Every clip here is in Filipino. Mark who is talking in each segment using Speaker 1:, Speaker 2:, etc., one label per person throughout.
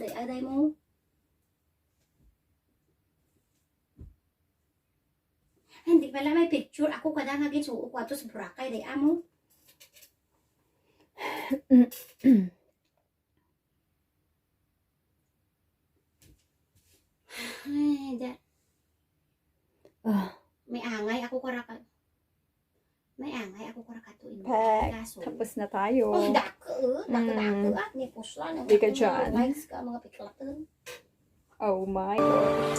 Speaker 1: day aday mo. Hindi pala may picture. Ako kada nga gisuo ko ato sa Boracay day amo. Ay, may angay ako karaka. May angay ako karaka tuin.
Speaker 2: Pack. Tapos na tayo.
Speaker 1: Oh, dako at ni puslan.
Speaker 2: Di ka dyan.
Speaker 1: Likes ka mga piklatan.
Speaker 2: Oh my gosh.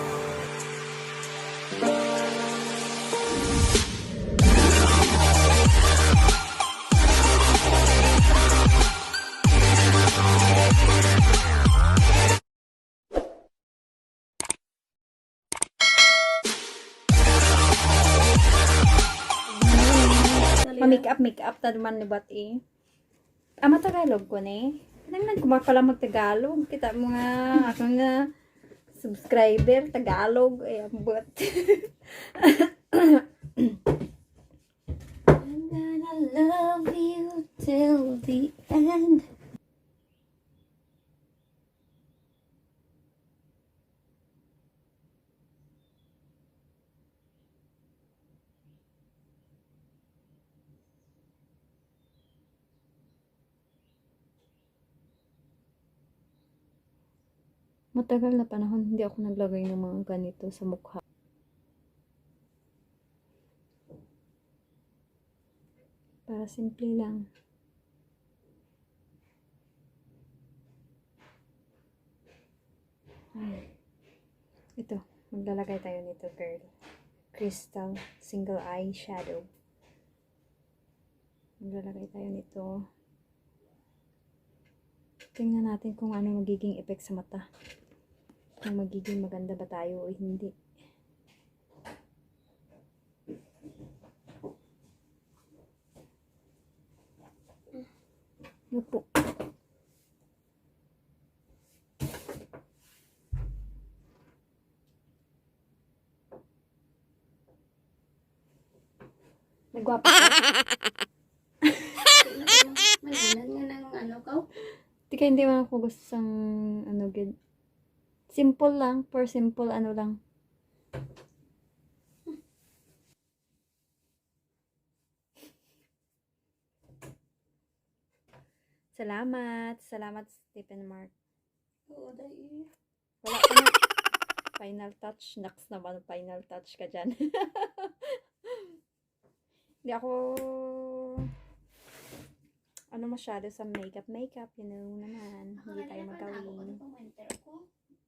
Speaker 2: Make-up ta naman ni Bati. Ama Tagalog ko ni. Nang pala mag-Tagalog. Kita mga akong nga subscriber Tagalog ay ambot.
Speaker 1: I'm gonna love you till the end.
Speaker 2: Matagal na panahon hindi ako naglagay ng mga ganito sa mukha. Para simple lang. Ay. Ito, maglalagay tayo nito, girl. Crystal single eye shadow. Maglalagay tayo nito. Tingnan natin kung ano magiging effect sa mata. Kung magiging maganda ba tayo o hindi. Lupo. Nagwapo ka?
Speaker 1: Malalan nga ng ano ka?
Speaker 2: Di ka hindi man ako gusto sang ano good. Simple lang, for simple ano lang. Salamat Stephen Mark.
Speaker 1: Oo, dahil.
Speaker 2: Wala ka na. Final touch. Next naman, final touch ka dyan. Hindi ako ano masyado sa makeup, you know naman. Hindi tayo magaling.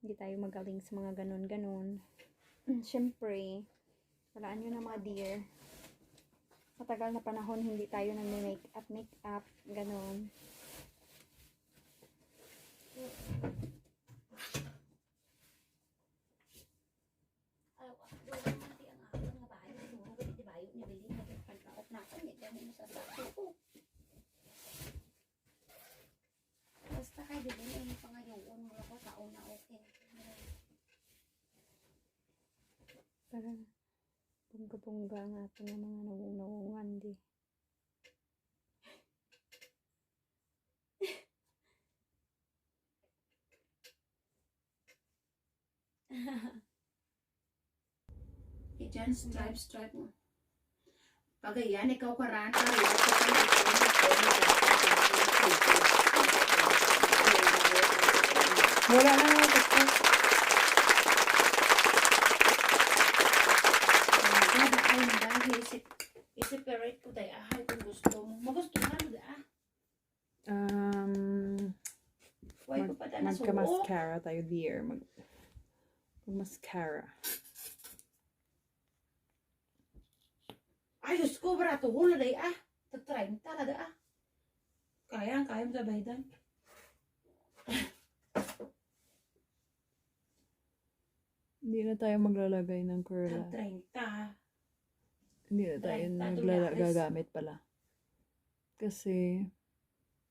Speaker 2: Hindi tayo magaling sa mga ganon. Siyempre, walaan nyo na mga dear. Matagal na panahon, hindi tayo nag-makeup, ganon.
Speaker 1: Basta kayo din yung pangayoon mo ako taon na okay.
Speaker 2: Para bungga-bungga nga ito ng mga nawungan di.
Speaker 1: Diyan, stripe mo. Pag yan, ikaw karanta.
Speaker 2: Wala na nga ito.
Speaker 1: I-separate ko tayo. Kung gusto mo. Magustuhan mo da.
Speaker 2: Magka-mascara tayo dear. Mag-mascara.
Speaker 1: Ay, Diyos ko, barato ko na day Tag-30 na da Kaya mo sa baydan.
Speaker 2: Hindi na tayo maglalagay ng curl.
Speaker 1: Tag-30.
Speaker 2: Hindi na tayo gagamit pala. Kasi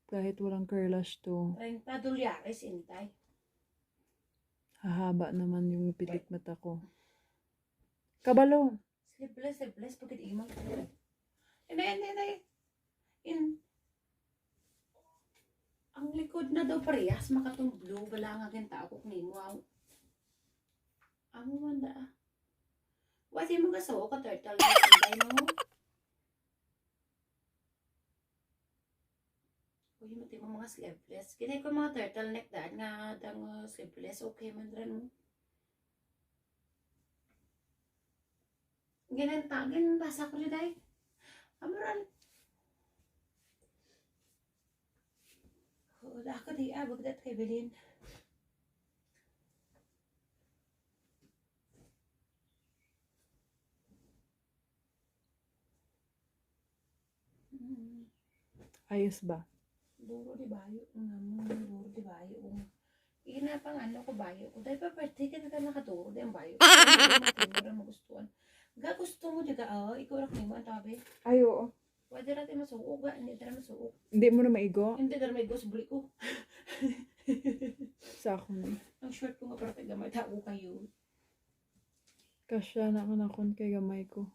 Speaker 2: kahit walang curlash to,
Speaker 1: 30 dolyares, intay.
Speaker 2: hahaba naman yung pilik mata ko. Kabalo.
Speaker 1: Sleepless, pagkat imang ka. Hindi. Ang likod na daw parehas makatong blue wala nga ginta ako nimo. Amo man da. Wasi mo gaso ka turtle neck mo. Uy, mati mo mga sleeveless. Kinay ko mga turtleneck daan nga dang sleeveless okay man ran mo. Ginantagin basa ko rin ay. Amaran. Wala ka di bagdat kay Belin.
Speaker 2: Ayos ba?
Speaker 1: Duro di bayo duro di bayo. Ina pang ano ko bayo ko. Dahil pa birthday ka na nakaturo di ang bayo. Mura magustuhan. Ga gusto mo di ka ikaw rak nimo ang tabi.
Speaker 2: Ay, oo.
Speaker 1: Pwede natin masuok ga, hindi natin masuok.
Speaker 2: Hindi mo na maigo?
Speaker 1: Hindi natin maigo sa buli ko.
Speaker 2: Sa ako na.
Speaker 1: Ang short ko nga para tagamay tao kayo.
Speaker 2: Kasya na ka nakon kay gamay ko.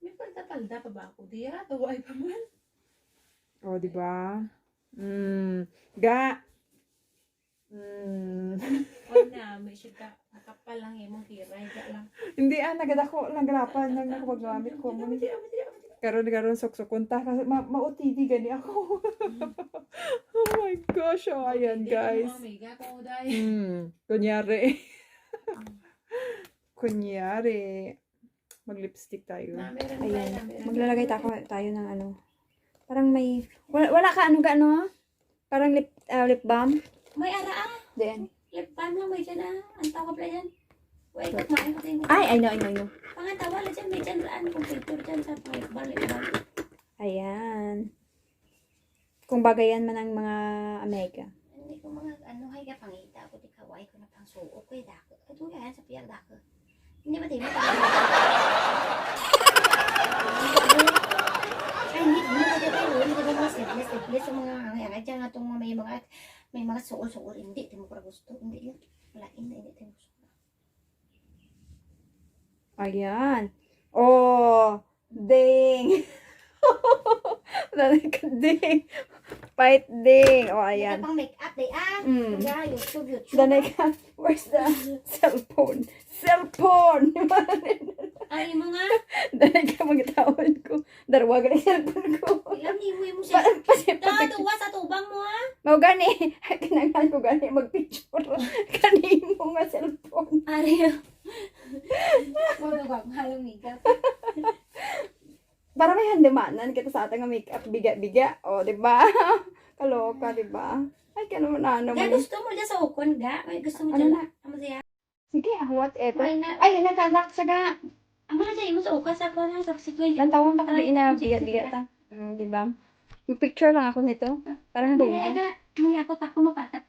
Speaker 1: May palda-palda pa ba ako? Diya, taway pa man.
Speaker 2: O, di ba? Ga!
Speaker 1: Huwag na, may siya ka. Nakapal lang mong kiray. Ga lang.
Speaker 2: Hindi nagadako lang ganapan nang nakapaggamit ko mo. Karon sok-sokon ta kasi ma-OTD gani ako. Oh my gosh, ayan guys. Kunyari. Kunyari. Mag-lipstick tayo. Ayan. Maglalagay tayo ng ano. Parang may wala ka ano gaano? Parang lip balm.
Speaker 1: May ara
Speaker 2: Diyan.
Speaker 1: Lip balm lang may dyan Ang tawag pala yan. Wait, kumain ko tayo.
Speaker 2: I know.
Speaker 1: Pangantawa lang dyan. May dyan laan kung filter dyan sa lip balm.
Speaker 2: Ayan. Kung bagayan man ang mga Amerika.
Speaker 1: Hindi ko mga ano hay ka pangita ko di kaway ko na pang suok ko dako. Ito yan sa piyag dako. Hindi ba tayo ay hindi mo na tayo hindi ko mga sleeveless sa mga hangyan dyan atong may mga suol hindi tayo ko gusto hindi yan wala hindi tayo gusto.
Speaker 2: Ayan. Oh, ding. Ding. Fight ding. Oh, ayan.
Speaker 1: Ito pang make-up, day Yeah, YouTube.
Speaker 2: Danay ka. Where's the cellphone? Cellphone!
Speaker 1: Ay, mo nga.
Speaker 2: Danay ka magtawad ko. Darwagan ang cellphone ko.
Speaker 1: Ilang mo siya. Tuwa sa tubang mo, ha?
Speaker 2: Mau gani. Kinangan ko gani magpicture. Kanin mo nga cellphone.
Speaker 1: Ariyo. Ako halong makeup.
Speaker 2: Para may handemanan kita sa ating makeup biga-biga. O, di ba? Kaloka, di ba? Ay, kano na ano
Speaker 1: Ga,
Speaker 2: man.
Speaker 1: gusto mo dyan sa ukon, ga? May gusto mo
Speaker 2: Ano
Speaker 1: dyan
Speaker 2: na?
Speaker 1: Amo siya?
Speaker 2: Sige, whatever.
Speaker 1: Ay, na.
Speaker 2: Ay, nagkanak sa ga.
Speaker 1: Amo na dyan, mo sa ukon sa ako na. Sa sige.
Speaker 2: Lantawang pa kali na biga-biga ta. Di ba? Yung picture lang ako nito. Parang
Speaker 1: Ay,
Speaker 2: hindi.
Speaker 1: ga. May ako pa kumapata.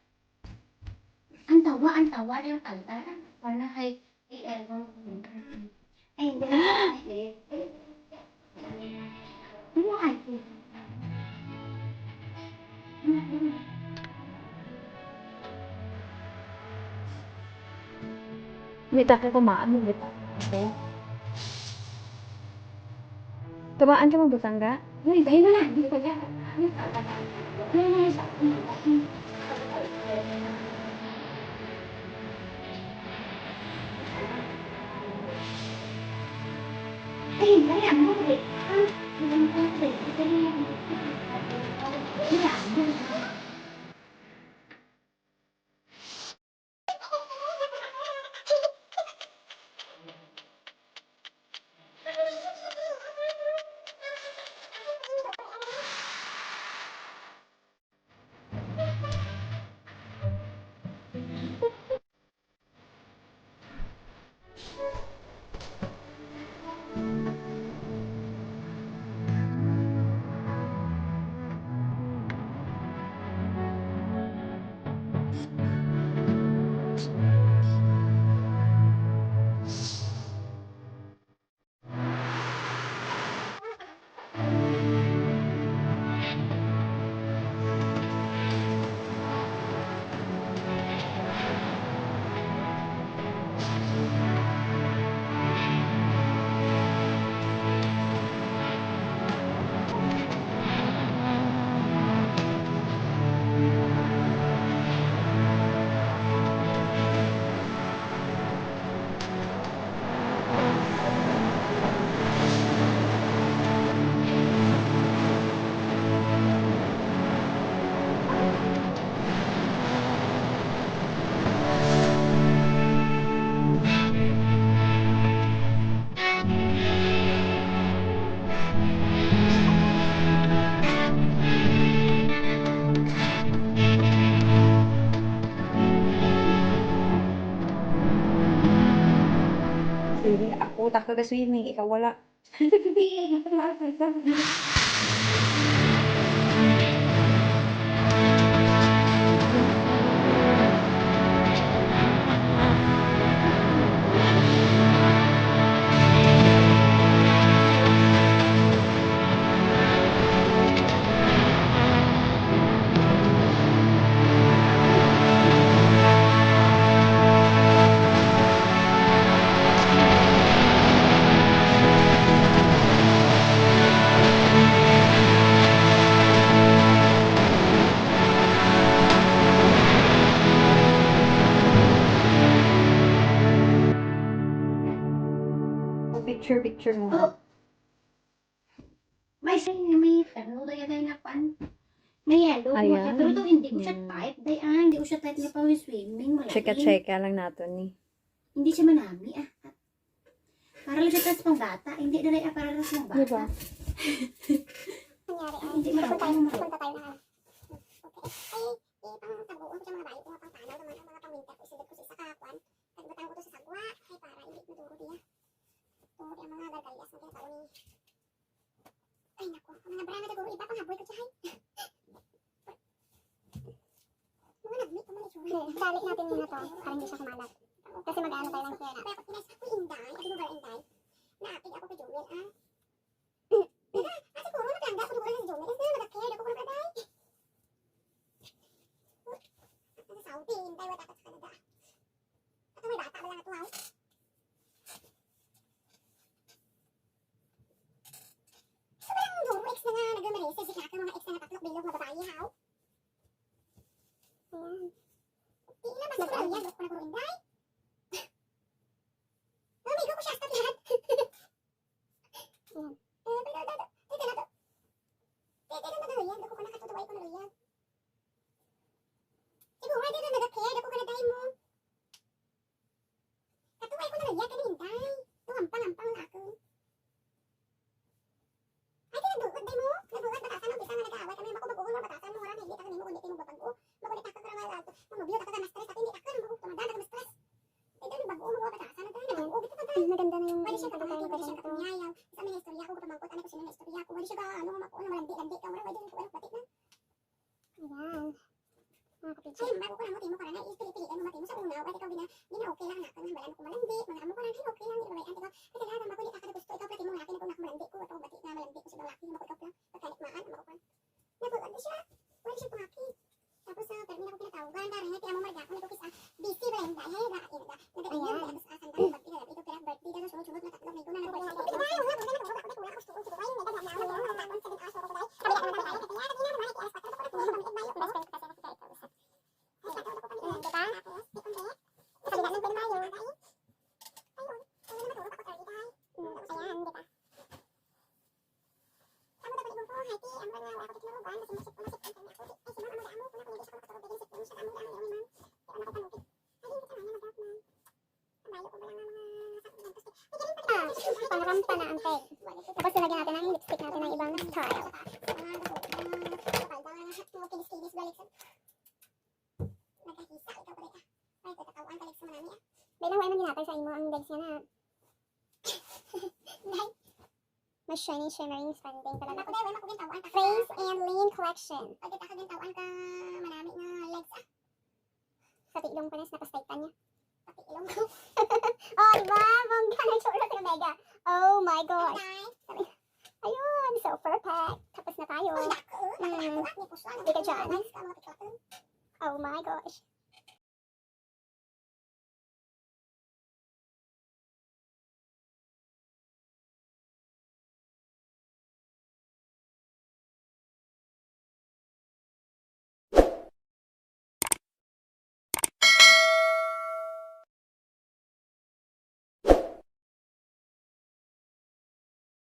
Speaker 1: Ang tawa yung kanta. Wala, ay, ay, hindi na. Ay,
Speaker 2: Wait, ako kumaan mo. Wait. Okay. Tumaan ka mo, Busangga?
Speaker 1: Uy, bahay mo na. Hindi ko yan. Ay, bahay mo.
Speaker 2: Ako taka ka swimming, ikaw wala. Picture mo.
Speaker 1: May ano daya na pan. May yellow ko
Speaker 2: Ayan.
Speaker 1: siya. Pero ito hindi ko siya
Speaker 2: Hmm.
Speaker 1: type. Hindi ko siya type na pawis swimming. Malaking.
Speaker 2: Cheka lang natin ni.
Speaker 1: Hindi siya manami Para lang siya tas pang bata. Hindi na rin para lang pang bata.
Speaker 2: Diba?
Speaker 3: Nangyari ay,
Speaker 1: Hindi marami.
Speaker 3: punta tayo na. Okay. Ay, pang tabuon ko sa mga bayo ko, pang panaw naman ang mga pang-winter ko, silid ko sa isa kakuan. Tagbutang ko to sa sagwa, ay para hindi maduro diya. Tungod ang mga gargalyas na kinatao ni. Ay naku, ang mga brana siguro iba pang haboy ko siya. Mga nagmit ko man itsura. Salit natin muna to, para hindi siya kumalat. Kasi mag-ano tayo ng kaya na. Kaya pag pinas, uy inday, abi mo ba inday? Naapig ako kay Jewel ah. Siguro naglangga ko doon si Jewel, kasi nag-care ako kung naday. Saudi, hintay wala ka sa Canada. At may bata ba lang ito, ha? Sobrang duro, ex na nga nag-marese, si Kaka, mga ex na natatlok bilog na babae, ha? Ayan. Di na mas sobrang yan, huwag ko na guro, hinday. Namigo ko siya sa lahat. Ayan. Teka na to. Ako ko nakatutuway ko na luyag. Siguro, hindi na nag-care. Ako ka na dahil mo. Katuway ko na luyag. Kani hinday. Tuwampang-ampang na ako. Ay, tinagdugot dahil mo. Nagdugot batasan ng pisa nga nag-aaway. Kami makubagoon mo batasan mo. Marami, hindi ka kami mo. Hindi mo babago. Makulit ako ka na mga alto. Mamabiyot ako ka ma-stress. At hindi ako na mabuhok. Tumadan ako ma-stress. Ay, dahil bago mo batasan. At dahil nag-uugit ako dahil. Maganda na yung wali siya katamay. Wali siya katamyayaw. Sa mga istorya ko. Kapamangkot. Ano ko sila na istorya ko. Wali siya ka. Ano makuha. Malandi-landi ka. Wala. Wala. Wala. Batik na. Ayan. Mga kapitsa. Ay, bago ko lang mo, timo ka na, ispili-piliin mo matimo sa una, at ikaw okay lang na, kung balaan ko malandi, mga amo ko lang, okay lang, ibabayan, ikaw, kasi lahat, makulit ako na gusto, ikaw, pati mo nga, kinagong malandi ko, ito, batik na malandi ko sa balaki, na makulit lang, pagkalikmaan, makukuan. Nabuan siya, wala siya pumaki. Tapos, termina ko pinatawagan, karang nga, tinamo marga ko, nagkukis, busy ba yung dahil, nag-ayan, tapos, sandang, birthday, ito, pira, birthday, dahil sunod-sunod, natatlog, may guna, pangrampa na ang peg. Tapos nilagyan natin ang lipstick natin ng ibang style. Bilang way man ginatay sa imo ang legs niya na. Mas shiny, shimmering, spending talaga. Phrase and lean collection. Marami nga legs ah. Sa tilong panes na pastaytan niya. Pati ilong ko. Oh, diba? Bongga na tsura sa mega. Oh my gosh. Ayun, so perfect. Tapos na tayo. Hindi ka dyan. Oh my gosh.